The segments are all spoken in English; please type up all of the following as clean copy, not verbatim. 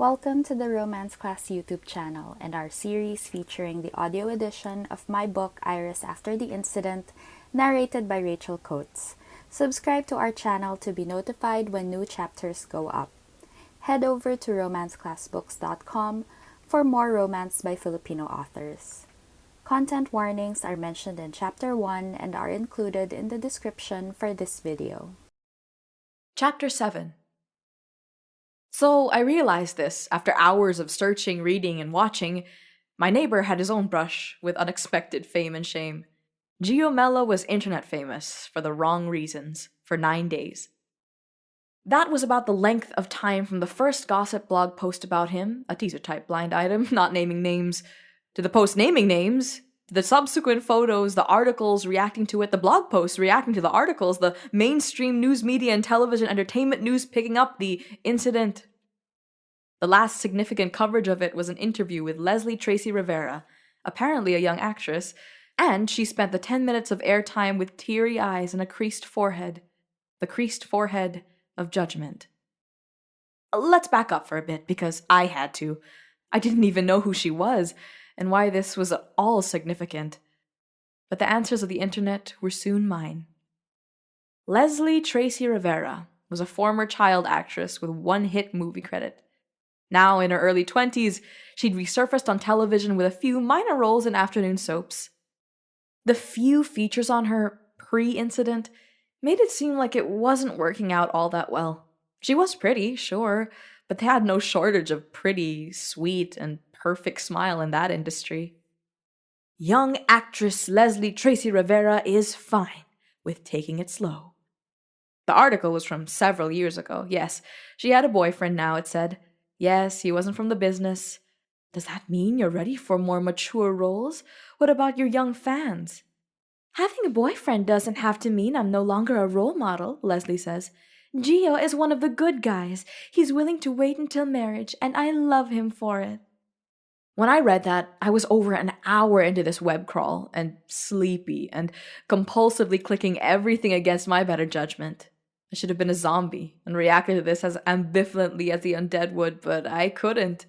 Welcome to the Romance Class YouTube channel and our series featuring the audio edition of my book Iris After the Incident, narrated by Rachel Coates. Subscribe to our channel to be notified when new chapters go up. Head over to romanceclassbooks.com for more romance by Filipino authors. Content warnings are mentioned in Chapter 1 and are included in the description for this video. Chapter 7. So I realized this after hours of searching, reading, and watching. My neighbor had his own brush with unexpected fame and shame. Gio Mello was internet famous for the wrong reasons for 9 days. That was about the length of time from the first gossip blog post about him, a teaser-type blind item, not naming names, to the post naming names, to the subsequent photos, the articles reacting to it, the blog posts reacting to the articles, the mainstream news media and television entertainment news picking up the incident. The last significant coverage of it was an interview with Leslie Tracy Rivera, apparently a young actress, and she spent the 10 minutes of airtime with teary eyes and a creased forehead. The creased forehead of judgment. Let's back up for a bit, because I had to. I didn't even know who she was, and why this was at all significant. But the answers of the internet were soon mine. Leslie Tracy Rivera was a former child actress with one-hit movie credit. Now in her early 20s, she'd resurfaced on television with a few minor roles in afternoon soaps. The few features on her pre-incident made it seem like it wasn't working out all that well. She was pretty, sure, but they had no shortage of pretty, sweet, and perfect smile in that industry. Young actress Leslie Tracy Rivera is fine with taking it slow. The article was from several years ago. Yes, she had a boyfriend now, it said. Yes, he wasn't from the business. Does that mean you're ready for more mature roles? What about your young fans? Having a boyfriend doesn't have to mean I'm no longer a role model, Leslie says. Gio is one of the good guys. He's willing to wait until marriage, and I love him for it. When I read that, I was over an hour into this web crawl, and sleepy, and compulsively clicking everything against my better judgment. I should have been a zombie and reacted to this as ambivalently as the undead would, but I couldn't.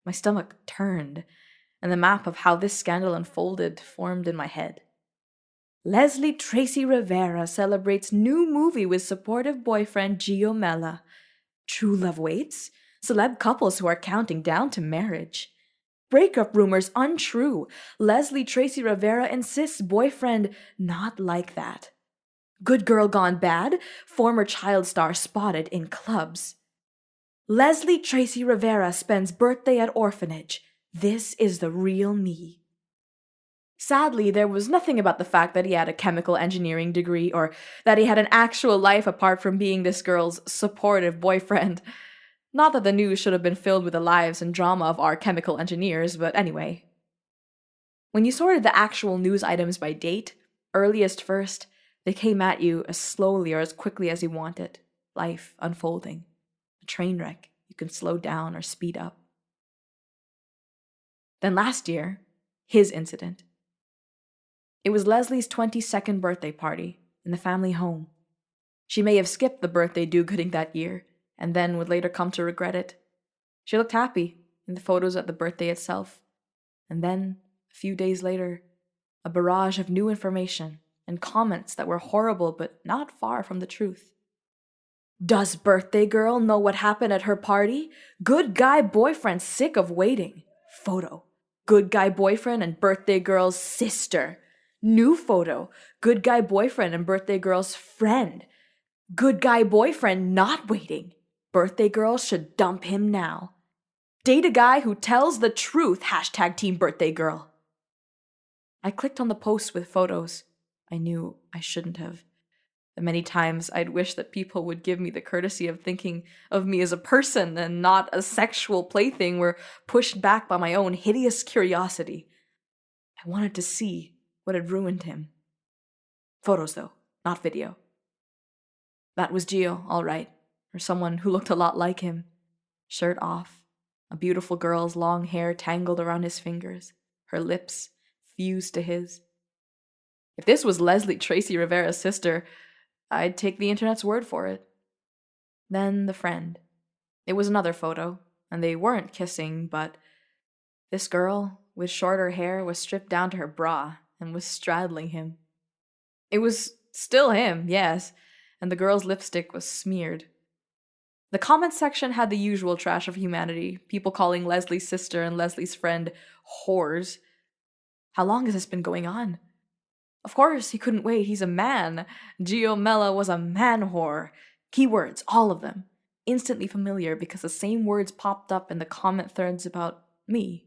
My stomach turned, and the map of how this scandal unfolded formed in my head. Leslie Tracy Rivera celebrates new movie with supportive boyfriend Gio Mello. True love waits. Celeb couples who are counting down to marriage. Breakup rumors untrue. Leslie Tracy Rivera insists boyfriend not like that. Good girl gone bad. Former child star spotted in clubs. Leslie Tracy Rivera spends birthday at orphanage. This is the real me. Sadly, there was nothing about the fact that he had a chemical engineering degree or that he had an actual life apart from being this girl's supportive boyfriend. Not that the news should have been filled with the lives and drama of our chemical engineers, but anyway. When you sorted the actual news items by date, earliest first, they came at you as slowly or as quickly as you wanted. Life unfolding. A train wreck. You can slow down or speed up. Then last year, his incident. It was Leslie's 22nd birthday party in the family home. She may have skipped the birthday do-gooding that year, and then would later come to regret it. She looked happy in the photos at the birthday itself. And then, a few days later, a barrage of new information and comments that were horrible but not far from the truth. Does birthday girl know what happened at her party? Good guy boyfriend sick of waiting. Photo. Good guy boyfriend and birthday girl's sister. New photo. Good guy boyfriend and birthday girl's friend. Good guy boyfriend not waiting. Birthday girl should dump him now. Date a guy who tells the truth. #team birthday girl. I clicked on the post with photos. I knew I shouldn't have. The many times I'd wish that people would give me the courtesy of thinking of me as a person and not a sexual plaything were pushed back by my own hideous curiosity. I wanted to see what had ruined him. Photos, though, not video. That was Gio, all right, or someone who looked a lot like him. Shirt off, a beautiful girl's long hair tangled around his fingers, her lips fused to his. If this was Leslie Tracy Rivera's sister, I'd take the internet's word for it. Then the friend. It was another photo, and they weren't kissing, but this girl with shorter hair was stripped down to her bra and was straddling him. It was still him, yes, and the girl's lipstick was smeared. The comments section had the usual trash of humanity, people calling Leslie's sister and Leslie's friend whores. How long has this been going on? Of course, he couldn't wait. He's a man. Gio Mella was a man whore. Keywords, all of them. Instantly familiar because the same words popped up in the comment threads about me.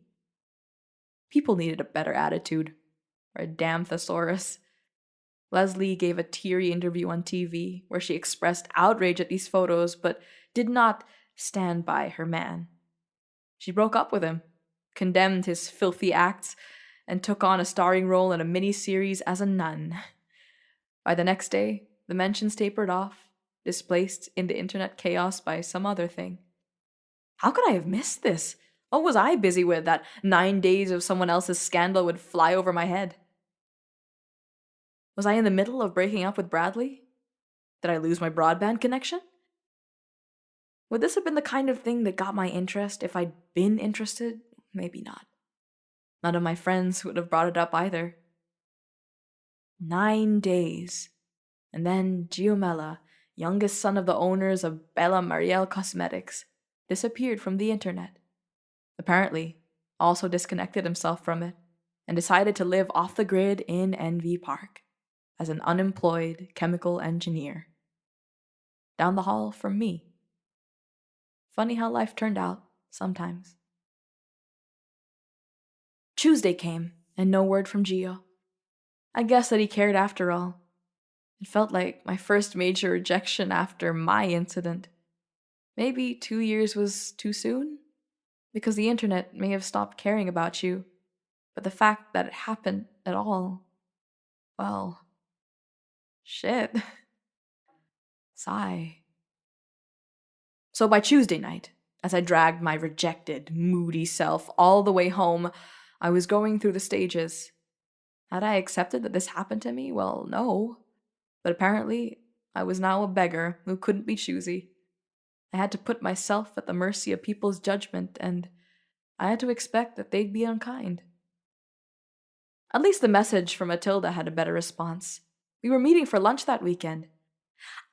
People needed a better attitude. Or a damn thesaurus. Leslie gave a teary interview on TV where she expressed outrage at these photos but did not stand by her man. She broke up with him, condemned his filthy acts, and took on a starring role in a mini-series as a nun. By the next day, the mentions tapered off, displaced into internet chaos by some other thing. How could I have missed this? What was I busy with that 9 days of someone else's scandal would fly over my head? Was I in the middle of breaking up with Bradley? Did I lose my broadband connection? Would this have been the kind of thing that got my interest if I'd been interested? Maybe not. None of my friends would have brought it up either. 9 days. And then Gio Mella, youngest son of the owners of Bella Marielle Cosmetics, disappeared from the internet. Apparently, also disconnected himself from it and decided to live off the grid in NV Park as an unemployed chemical engineer. Down the hall from me. Funny how life turned out, sometimes. Tuesday came, and no word from Gio. I guess that he cared after all. It felt like my first major rejection after my incident. Maybe 2 years was too soon? Because the internet may have stopped caring about you, but the fact that it happened at all, well, shit. Sigh. So by Tuesday night, as I dragged my rejected, moody self all the way home, I was going through the stages. Had I accepted that this happened to me? Well, no. But apparently, I was now a beggar who couldn't be choosy. I had to put myself at the mercy of people's judgment, and I had to expect that they'd be unkind. At least the message from Matilda had a better response. We were meeting for lunch that weekend.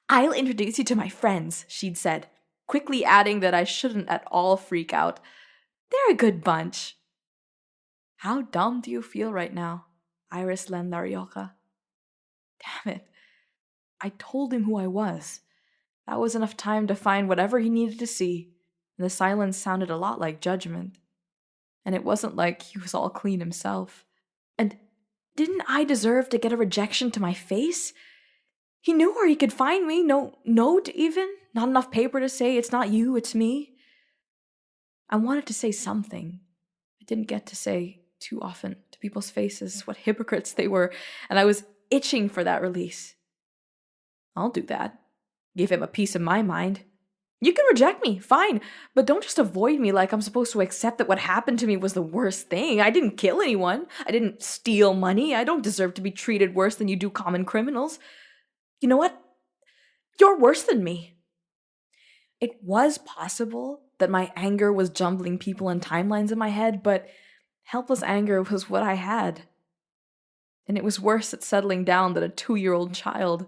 "I'll introduce you to my friends," she'd said, quickly adding that I shouldn't at all freak out. "They're a good bunch." How dumb do you feel right now, Iris Lendarioka? Damn it. I told him who I was. That was enough time to find whatever he needed to see, and the silence sounded a lot like judgment. And it wasn't like he was all clean himself. And didn't I deserve to get a rejection to my face? He knew where he could find me, no note even, not enough paper to say it's not you, it's me. I wanted to say something. I didn't get to say too often to people's faces what hypocrites they were, and I was itching for that release. I'll do that. Give him a piece of my mind. You can reject me, fine, but don't just avoid me like I'm supposed to accept that what happened to me was the worst thing. I didn't kill anyone. I didn't steal money. I don't deserve to be treated worse than you do common criminals. You know what? You're worse than me. It was possible that my anger was jumbling people and timelines in my head, but helpless anger was what I had. And it was worse at settling down than a 2-year-old child.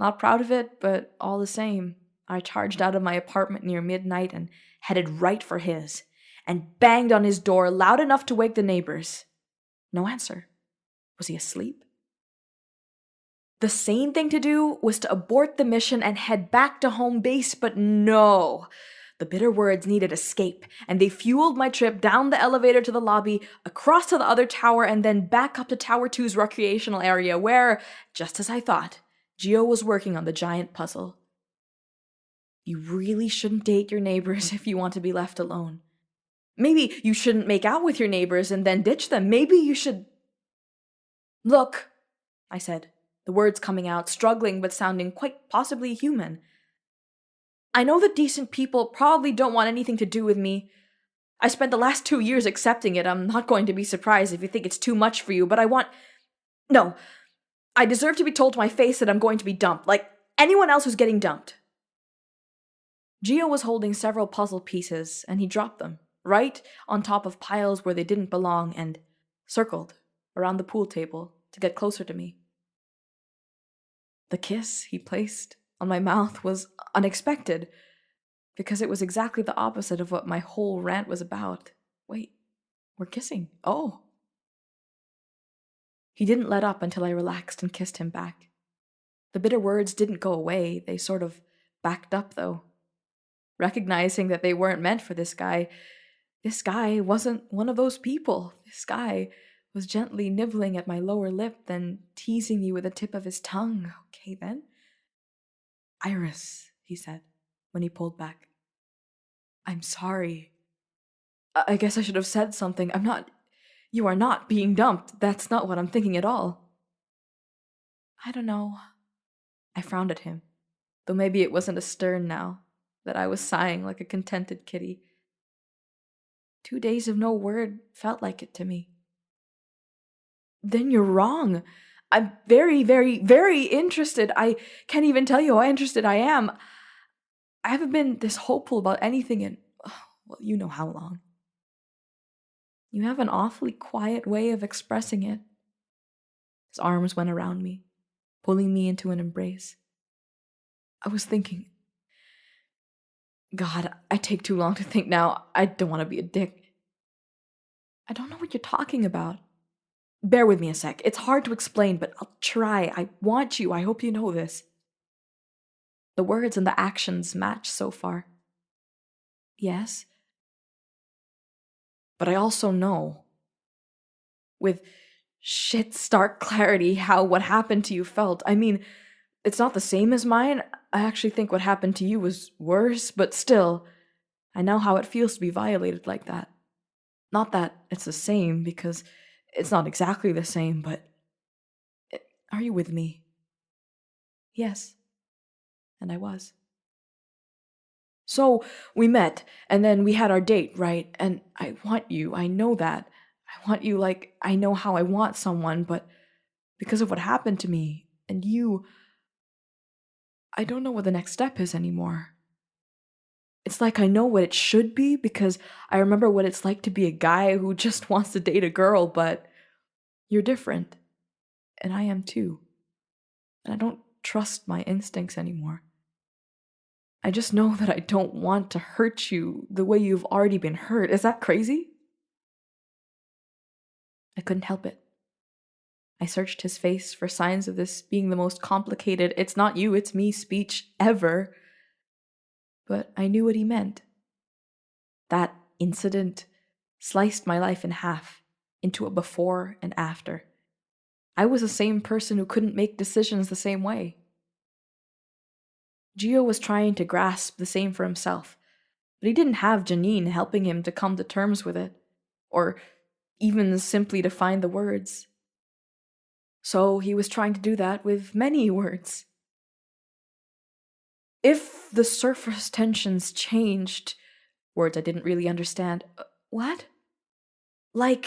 Not proud of it, but all the same, I charged out of my apartment near midnight and headed right for his, and banged on his door loud enough to wake the neighbors. No answer. Was he asleep? The sane thing to do was to abort the mission and head back to home base, but no. The bitter words needed escape, and they fueled my trip down the elevator to the lobby, across to the other tower, and then back up to Tower 2's recreational area where, just as I thought, Gio was working on the giant puzzle. You really shouldn't date your neighbors if you want to be left alone. Maybe you shouldn't make out with your neighbors and then ditch them. Maybe you should... Look, I said, the words coming out, struggling but sounding quite possibly human. I know that decent people probably don't want anything to do with me. I spent the last 2 years accepting it. I'm not going to be surprised if you think it's too much for you, but No, I deserve to be told to my face that I'm going to be dumped, like anyone else who's getting dumped. Gio was holding several puzzle pieces, and he dropped them, right on top of piles where they didn't belong, and circled around the pool table to get closer to me. The kiss he placed on my mouth was unexpected, because it was exactly the opposite of what my whole rant was about. Wait, we're kissing. Oh. He didn't let up until I relaxed and kissed him back. The bitter words didn't go away, they sort of backed up, though. Recognizing that they weren't meant for this guy wasn't one of those people. This guy was gently nibbling at my lower lip, then teasing me with the tip of his tongue. Okay, then. Iris, he said, when he pulled back. I'm sorry. I guess I should have said something. You are not being dumped. That's not what I'm thinking at all. I don't know. I frowned at him, though maybe it wasn't as stern now, that I was sighing like a contented kitty. 2 days of no word felt like it to me. Then you're wrong. I'm very, very, very interested. I can't even tell you how interested I am. I haven't been this hopeful about anything in, well, you know how long. You have an awfully quiet way of expressing it. His arms went around me, pulling me into an embrace. I was thinking, God, I take too long to think now. I don't want to be a dick. I don't know what you're talking about. Bear with me a sec. It's hard to explain, but I'll try. I want you. I hope you know this. The words and the actions match so far. Yes. But I also know, with shit stark clarity, how what happened to you felt. I mean, it's not the same as mine. I actually think what happened to you was worse, but still, I know how it feels to be violated like that. Not that it's the same, because it's not exactly the same, but are you with me? Yes. And I was. So we met, and then we had our date, right? And I want you, I know that. I want you like I know how I want someone, but because of what happened to me, and you, I don't know what the next step is anymore. It's like I know what it should be, because I remember what it's like to be a guy who just wants to date a girl, but you're different. And I am too. And I don't trust my instincts anymore. I just know that I don't want to hurt you the way you've already been hurt. Is that crazy? I couldn't help it. I searched his face for signs of this being the most complicated, it's not you, it's me speech ever. But I knew what he meant. That incident sliced my life in half, into a before and after. I was the same person who couldn't make decisions the same way. Gio was trying to grasp the same for himself, but he didn't have Janine helping him to come to terms with it, or even simply to find the words. So he was trying to do that with many words. If the surface tensions changed, words I didn't really understand. What? Like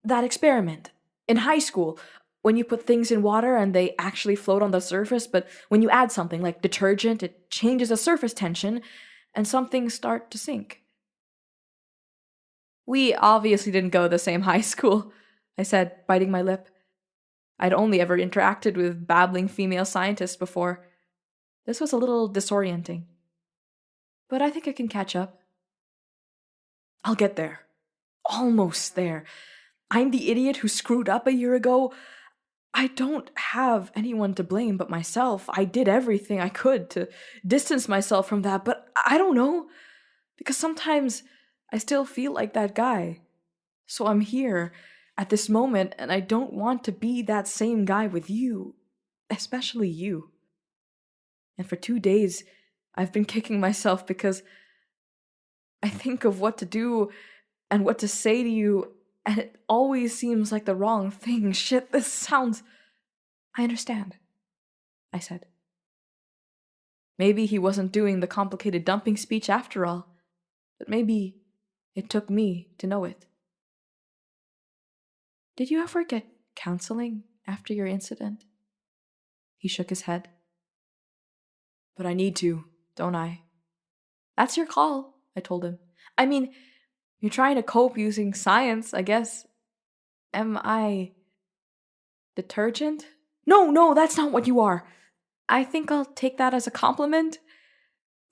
that experiment in high school, when you put things in water and they actually float on the surface, but when you add something like detergent, it changes the surface tension and some things start to sink. We obviously didn't go to the same high school, I said, biting my lip. I'd only ever interacted with babbling female scientists before. This was a little disorienting. But I think I can catch up. I'll get there. Almost there. I'm the idiot who screwed up a year ago. I don't have anyone to blame but myself. I did everything I could to distance myself from that, but I don't know. Because sometimes I still feel like that guy. So I'm here at this moment, and I don't want to be that same guy with you. Especially you. And for 2 days, I've been kicking myself because I think of what to do and what to say to you, and it always seems like the wrong thing. Shit, this sounds... I understand, I said. Maybe he wasn't doing the complicated dumping speech after all, but maybe it took me to know it. Did you ever get counseling after your incident? He shook his head. But I need to, don't I? That's your call, I told him. I mean, you're trying to cope using science, I guess. Am I detergent? No, no, that's not what you are. I think I'll take that as a compliment.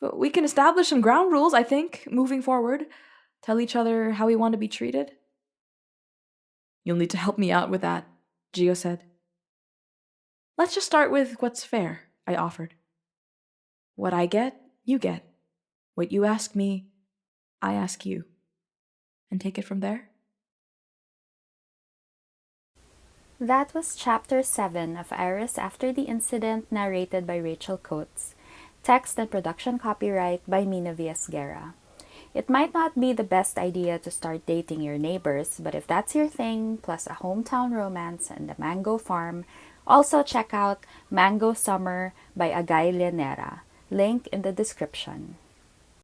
But we can establish some ground rules, I think, moving forward. Tell each other how we want to be treated. You'll need to help me out with that, Gio said. Let's just start with what's fair, I offered. What I get, you get. What you ask me, I ask you. And take it from there? That was Chapter 7 of Iris After the Incident, narrated by Rachel Coates. Text and production copyright by Mina Viesguera. It might not be the best idea to start dating your neighbors, but if that's your thing, plus a hometown romance and a mango farm, also check out Mango Summer by Agay Llanera. Link in the description.